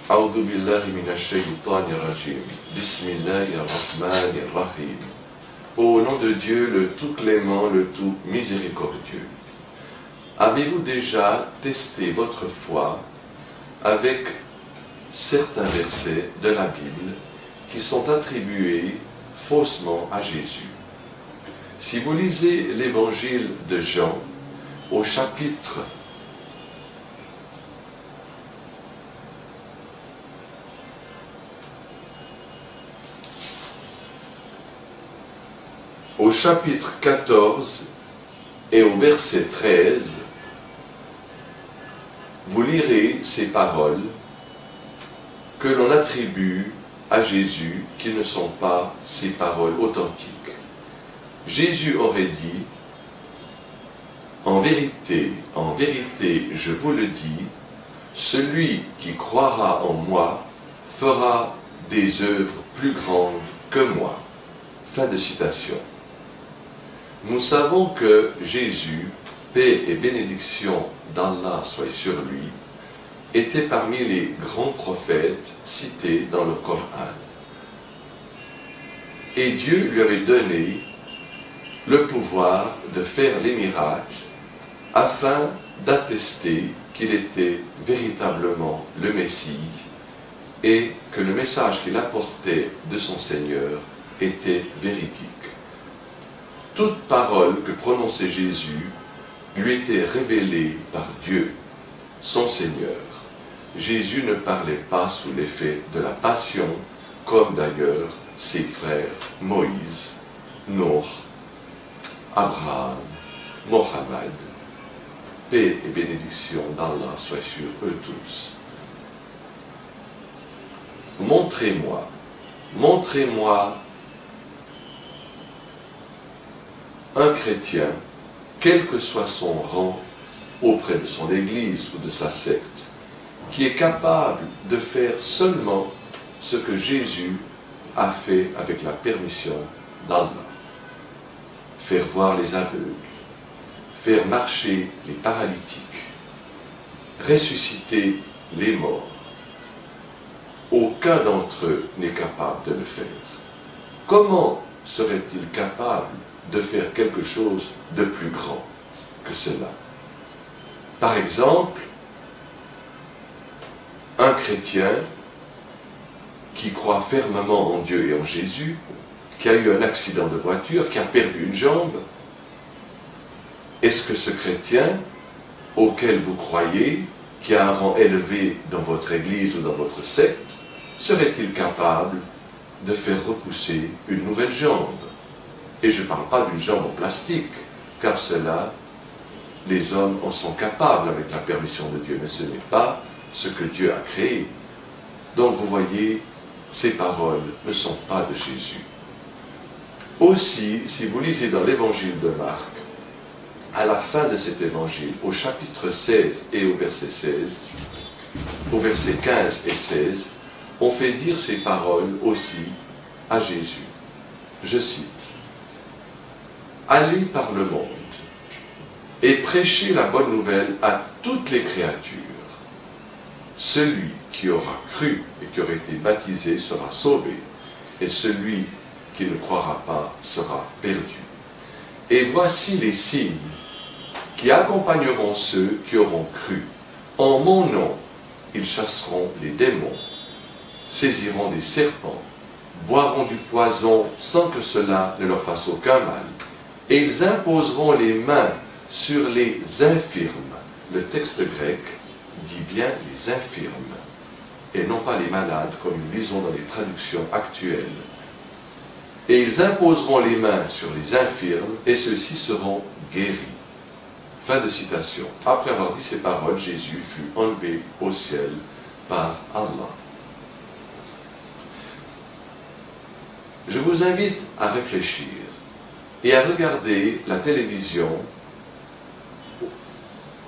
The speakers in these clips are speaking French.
أعوذ بالله من الشيطان الرجيم. بسم الله الرحمن الرحيم. Au nom de Dieu, le tout clément, le tout miséricordieux. Avez-vous déjà testé votre foi avec certains versets de la Bible qui sont attribués faussement à Jésus? Si vous lisez l'évangile de Jean au chapitre 14 et au verset 13, vous lirez ces paroles que l'on attribue à Jésus, qui ne sont pas ces paroles authentiques. Jésus aurait dit, en vérité, je vous le dis, celui qui croira en moi fera des œuvres plus grandes que moi. » Fin de citation. Nous savons que Jésus, paix et bénédiction d'Allah soit sur lui, était parmi les grands prophètes cités dans le Coran. Et Dieu lui avait donné le pouvoir de faire les miracles afin d'attester qu'il était véritablement le Messie et que le message qu'il apportait de son Seigneur était véridique. Toute parole que prononçait Jésus lui était révélée par Dieu, son Seigneur. Jésus ne parlait pas sous l'effet de la passion, comme d'ailleurs ses frères Moïse, Noé, Abraham, Mohammed. Paix et bénédiction d'Allah soient sur eux tous. Montrez-moi un chrétien, quel que soit son rang auprès de son église ou de sa secte, qui est capable de faire seulement ce que Jésus a fait avec la permission d'Allah. Faire voir les aveugles, faire marcher les paralytiques, ressusciter les morts. Aucun d'entre eux n'est capable de le faire. Comment serait-il capable de faire quelque chose de plus grand que cela? Par exemple, un chrétien qui croit fermement en Dieu et en Jésus, qui a eu un accident de voiture, qui a perdu une jambe, est-ce que ce chrétien auquel vous croyez, qui a un rang élevé dans votre église ou dans votre secte, serait-il capable de faire repousser une nouvelle jambe? Et je ne parle pas d'une jambe en plastique, car cela, les hommes en sont capables avec la permission de Dieu, mais ce n'est pas ce que Dieu a créé. Donc vous voyez, ces paroles ne sont pas de Jésus. Aussi, si vous lisez dans l'évangile de Marc, à la fin de cet évangile, au chapitre 16 et au verset 16, au verset 15 et 16, on fait dire ces paroles aussi à Jésus. Je cite, « Allez par le monde et prêchez la bonne nouvelle à toutes les créatures. Celui qui aura cru et qui aura été baptisé sera sauvé, et celui qui ne croira pas sera perdu. Et voici les signes qui accompagneront ceux qui auront cru. En mon nom, ils chasseront les démons, saisiront des serpents, boiront du poison sans que cela ne leur fasse aucun mal, et ils imposeront les mains sur les infirmes. » Le texte grec dit bien les infirmes, et non pas les malades, comme nous lisons dans les traductions actuelles. « Et ils imposeront les mains sur les infirmes, et ceux-ci seront guéris. » Fin de citation. Après avoir dit ces paroles, Jésus fut enlevé au ciel par Allah. Je vous invite à réfléchir et à regarder la télévision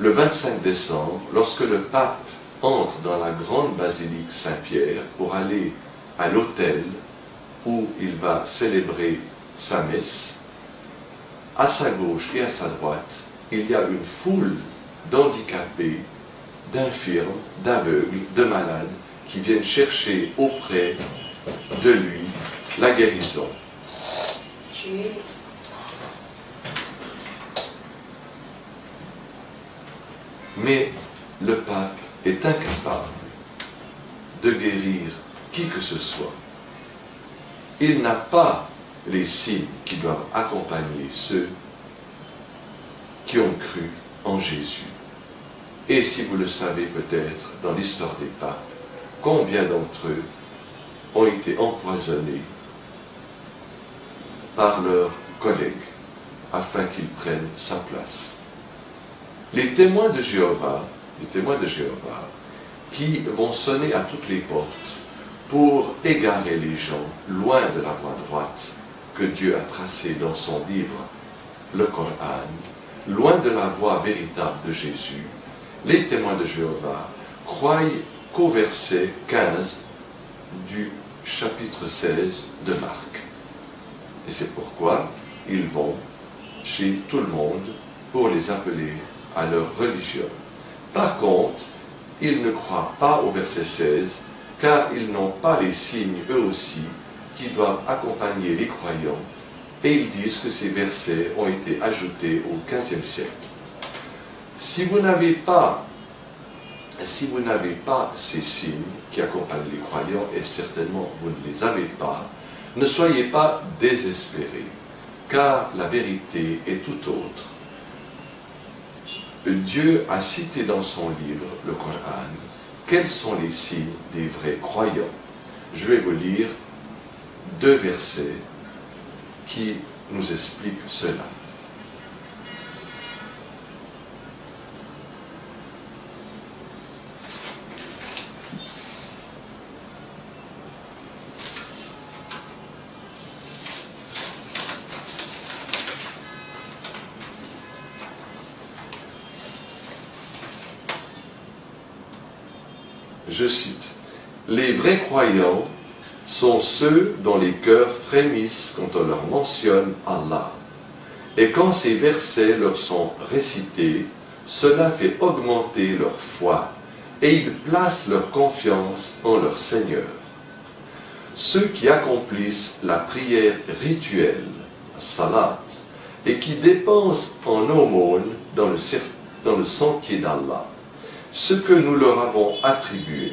le 25 décembre, lorsque le pape entre dans la grande basilique Saint-Pierre pour aller à l'autel où il va célébrer sa messe. À sa gauche et à sa droite, il y a une foule d'handicapés, d'infirmes, d'aveugles, de malades qui viennent chercher auprès de lui la guérison. Mais le pape est incapable de guérir qui que ce soit. Il n'a pas les signes qui doivent accompagner ceux qui ont cru en Jésus. Et si vous le savez peut-être, dans l'histoire des papes, combien d'entre eux ont été empoisonnés par leurs collègues afin qu'ils prennent sa place. Les témoins de Jéhovah qui vont sonner à toutes les portes pour égarer les gens loin de la voie droite que Dieu a tracée dans son livre, le Coran, loin de la voie véritable de Jésus. Les témoins de Jéhovah croient qu'au verset 15 du chapitre 16 de Marc. Et c'est pourquoi ils vont chez tout le monde pour les appeler à leur religion. Par contre, ils ne croient pas au verset 16, car ils n'ont pas les signes, eux aussi, qui doivent accompagner les croyants, et ils disent que ces versets ont été ajoutés au XVe siècle. Si vous n'avez pas ces signes qui accompagnent les croyants, et certainement vous ne les avez pas, ne soyez pas désespérés, car la vérité est tout autre. Dieu a cité dans son livre, le Coran, quels sont les signes des vrais croyants. Je vais vous lire 2 versets qui nous expliquent cela. Je cite, « Les vrais croyants sont ceux dont les cœurs frémissent quand on leur mentionne Allah. Et quand ces versets leur sont récités, cela fait augmenter leur foi et ils placent leur confiance en leur Seigneur. Ceux qui accomplissent la prière rituelle, salat, et qui dépensent en aumône dans le sentier d'Allah, ce que nous leur avons attribué.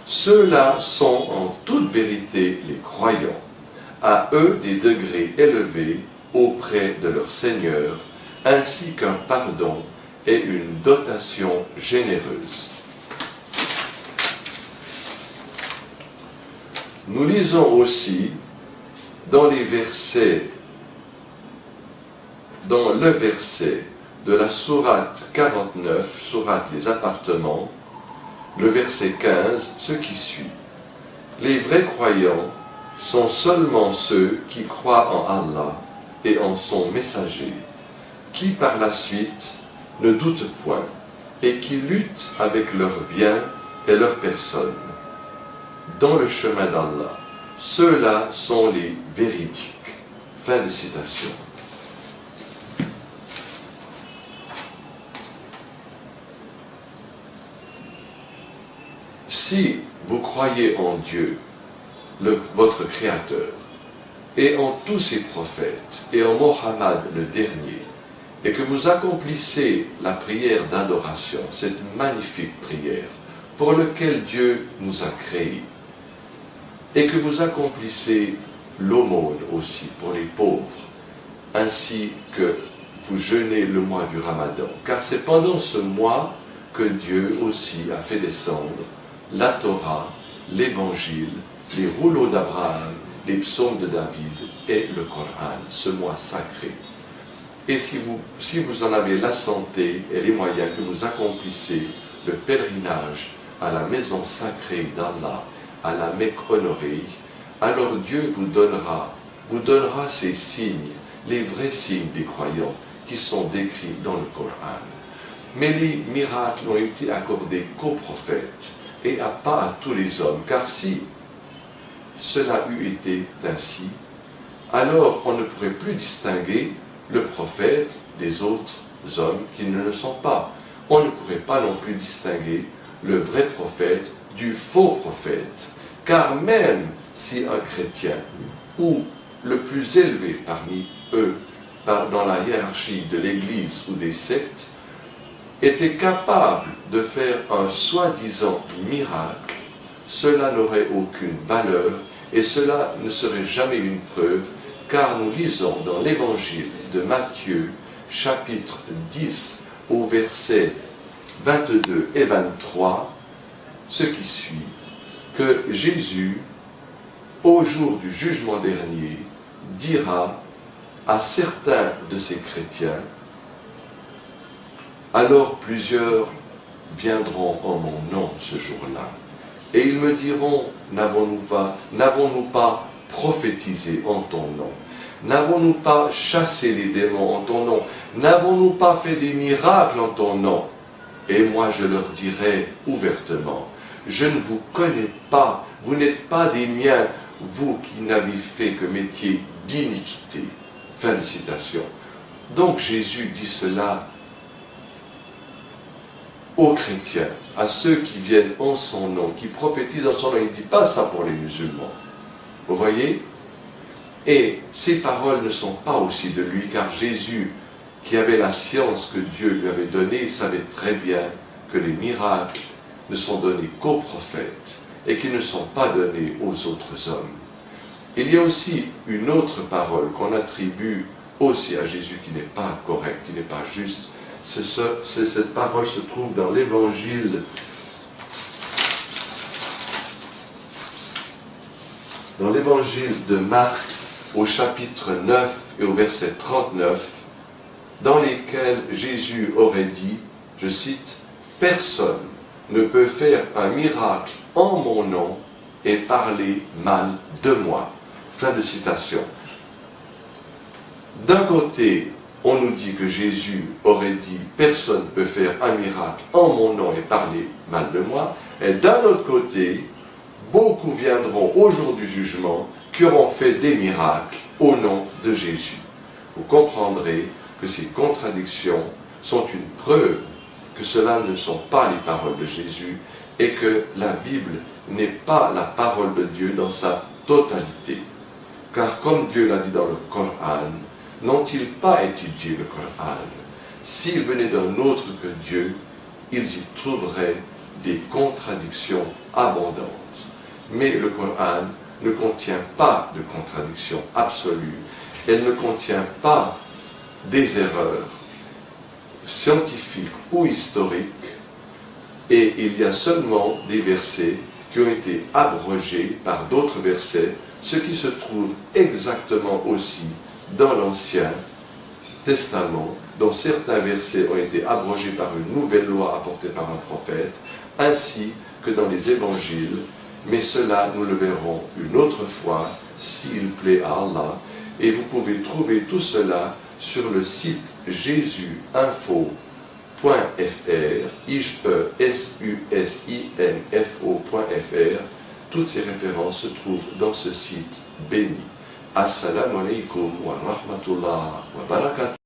Ceux-là sont en toute vérité les croyants, à eux des degrés élevés auprès de leur Seigneur, ainsi qu'un pardon et une dotation généreuse. » Nous lisons aussi dans le verset de la sourate 49, sourate les appartements, le verset 15, ce qui suit. Les vrais croyants sont seulement ceux qui croient en Allah et en son messager, qui par la suite ne doutent point et qui luttent avec leurs biens et leur personne dans le chemin d'Allah. Ceux-là sont les véridiques. Fin de citation. Si vous croyez en Dieu, votre Créateur, et en tous ses prophètes, et en Mohammed le dernier, et que vous accomplissez la prière d'adoration, cette magnifique prière, pour laquelle Dieu nous a créés, et que vous accomplissez l'aumône aussi pour les pauvres, ainsi que vous jeûnez le mois du Ramadan, car c'est pendant ce mois que Dieu aussi a fait descendre la Torah, l'Évangile, les rouleaux d'Abraham, les psaumes de David et le Coran, ce mois sacré. Et si vous en avez la santé et les moyens, que vous accomplissez le pèlerinage à la maison sacrée d'Allah, à la Mecque honorée, alors Dieu vous donnera ces signes, les vrais signes des croyants qui sont décrits dans le Coran. Mais les miracles n'ont été accordés qu'aux prophètes et pas à tous les hommes, car si cela eût été ainsi, alors on ne pourrait plus distinguer le prophète des autres hommes qui ne le sont pas. On ne pourrait pas non plus distinguer le vrai prophète du faux prophète, car même si un chrétien, ou le plus élevé parmi eux, dans la hiérarchie de l'Église ou des sectes, était capable de faire un soi-disant miracle, cela n'aurait aucune valeur et cela ne serait jamais une preuve, car nous lisons dans l'Évangile de Matthieu, chapitre 10, au verset 22 et 23, ce qui suit, que Jésus, au jour du jugement dernier, dira à certains de ces chrétiens, « Alors plusieurs viendront en mon nom ce jour-là, et ils me diront, n'avons-nous pas prophétisé en ton nom? N'avons-nous pas chassé les démons en ton nom? N'avons-nous pas fait des miracles en ton nom? Et moi je leur dirai ouvertement, je ne vous connais pas, vous n'êtes pas des miens, vous qui n'avez fait que métier d'iniquité. » Fin de citation. Donc Jésus dit cela aux chrétiens, à ceux qui viennent en son nom, qui prophétisent en son nom. Il ne dit pas ça pour les musulmans. Vous voyez? Et ces paroles ne sont pas aussi de lui, car Jésus, qui avait la science que Dieu lui avait donnée, savait très bien que les miracles ne sont donnés qu'aux prophètes et qui ne sont pas donnés aux autres hommes. Il y a aussi une autre parole qu'on attribue aussi à Jésus qui n'est pas correcte, qui n'est pas juste. Cette parole se trouve dans l'Évangile de Marc, au chapitre 9 et au verset 39, dans lesquels Jésus aurait dit, je cite, « Personne ne peut faire un miracle en mon nom et parler mal de moi. » Fin de citation. D'un côté, on nous dit que Jésus aurait dit « Personne ne peut faire un miracle en mon nom et parler mal de moi ». Et d'un autre côté, beaucoup viendront au jour du jugement qui auront fait des miracles au nom de Jésus. Vous comprendrez que ces contradictions sont une preuve que cela ne sont pas les paroles de Jésus et que la Bible n'est pas la parole de Dieu dans sa totalité. Car comme Dieu l'a dit dans le Coran, n'ont-ils pas étudié le Coran? S'ils venaient d'un autre que Dieu, ils y trouveraient des contradictions abondantes. Mais le Coran ne contient pas de contradictions absolues. Elle ne contient pas des erreurs scientifiques ou historiques, et il y a seulement des versets qui ont été abrogés par d'autres versets, ce qui se trouve exactement aussi dans l'Ancien Testament, dont certains versets ont été abrogés par une nouvelle loi apportée par un prophète, ainsi que dans les évangiles, mais cela nous le verrons une autre fois, s'il plaît à Allah, et vous pouvez trouver tout cela sur le site jesusinfo.fr, jesusinfo.fr. Toutes ces références se trouvent dans ce site béni. Assalamu alaikum wa rahmatullah wa barakatuh.